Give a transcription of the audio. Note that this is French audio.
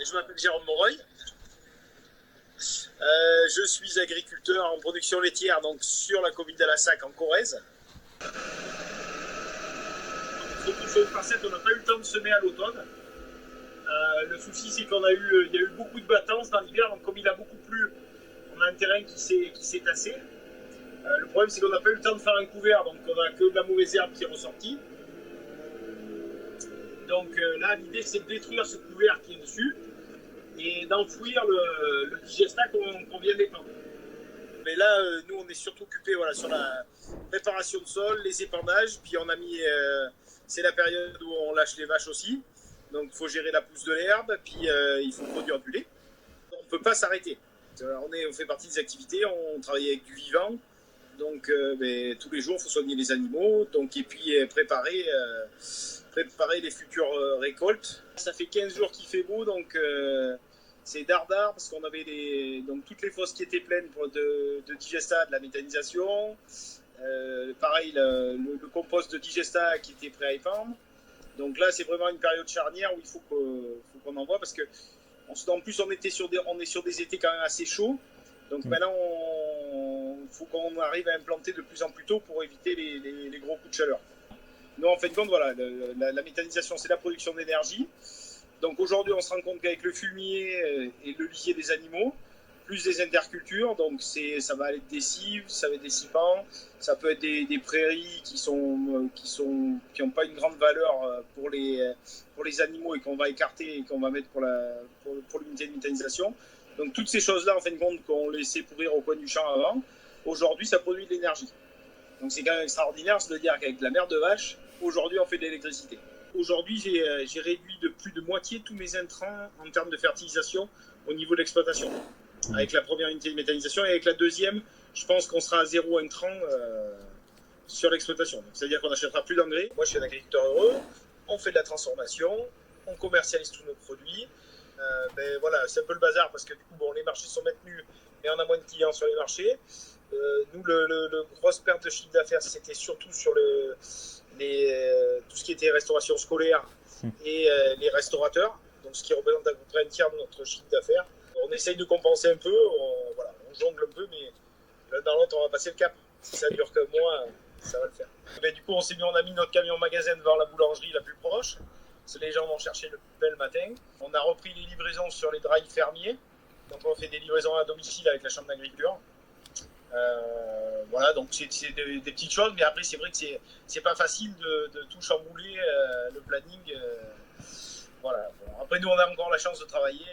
Je m'appelle Jérôme Moreuil. Je suis agriculteur en production laitière donc sur la commune d'Alassac en Corrèze. Faut toucher une facette, on n'a pas eu le temps de semer à l'automne. Le souci c'est qu'il y a eu beaucoup de battance dans l'hiver, donc comme il a beaucoup plu, on a un terrain qui s'est tassé. Le problème c'est qu'on n'a pas eu le temps de faire un couvert, donc on n'a que de la mauvaise herbe qui est ressortie. Donc là l'idée c'est de détruire ce couvert qui est dessus et d'enfouir le digestat qu'on vient d'épandre. Mais là, nous, on est surtout occupés sur la préparation de sol, les épandages, puis on a mis, c'est la période où on lâche les vaches aussi, donc il faut gérer la pousse de l'herbe, puis il faut produire du lait. On ne peut pas s'arrêter. On fait partie des activités, on travaille avec du vivant, donc tous les jours, il faut soigner les animaux, et puis préparer les futures récoltes. Ça fait 15 jours qu'il fait beau, donc c'est dardard parce qu'on avait toutes les fosses qui étaient pleines de digestat, de la méthanisation. Pareil, le compost de digestat qui était prêt à épandre. Donc là, c'est vraiment une période charnière où il faut qu'on envoie parce que en plus on est sur des étés quand même assez chauds. Donc maintenant, il faut qu'on arrive à implanter de plus en plus tôt pour éviter les gros coups de chaleur. Nous, en fin de compte, voilà, la méthanisation, c'est la production d'énergie. Donc aujourd'hui, on se rend compte qu'avec le fumier et le lisier des animaux, plus des intercultures, donc ça va être des cives, ça va être des cipants, ça peut être des prairies qui n'ont pas une grande valeur pour les animaux et qu'on va écarter et qu'on va mettre pour l'unité de méthanisation. Donc toutes ces choses-là, en fin de compte, qu'on laissait pourrir au coin du champ avant, aujourd'hui, ça produit de l'énergie. Donc c'est quand même extraordinaire, c'est-à-dire qu'avec de la merde de vache, aujourd'hui, on fait de l'électricité. Aujourd'hui, j'ai réduit de plus de moitié tous mes intrants en termes de fertilisation au niveau de l'exploitation. Avec la première unité de méthanisation et avec la deuxième, je pense qu'on sera à 0 intrant sur l'exploitation. C'est-à-dire qu'on n'achètera plus d'engrais. Moi, je suis un agriculteur heureux, on fait de la transformation, on commercialise tous nos produits. Voilà, c'est un peu le bazar parce que du coup, les marchés sont maintenus et on a moins de clients sur les marchés. Nous, le grosse perte de chiffre d'affaires, c'était surtout sur tout ce qui était restauration scolaire et les restaurateurs, donc ce qui représente à peu près un tiers de notre chiffre d'affaires. On essaye de compenser un peu, on jongle un peu, mais l'un dans l'autre, on va passer le cap. Si ça dure qu'un mois, ça va le faire. Du coup, on a mis notre camion magasin devant la boulangerie la plus proche, parce que les gens vont chercher le pain le matin. On a repris les livraisons sur les drives fermiers, donc on fait des livraisons à domicile avec la chambre d'agriculture. Voilà, donc c'est des petites choses, mais après c'est vrai que c'est pas facile de tout chambouler, le planning. Voilà. Bon, après nous on a encore la chance de travailler.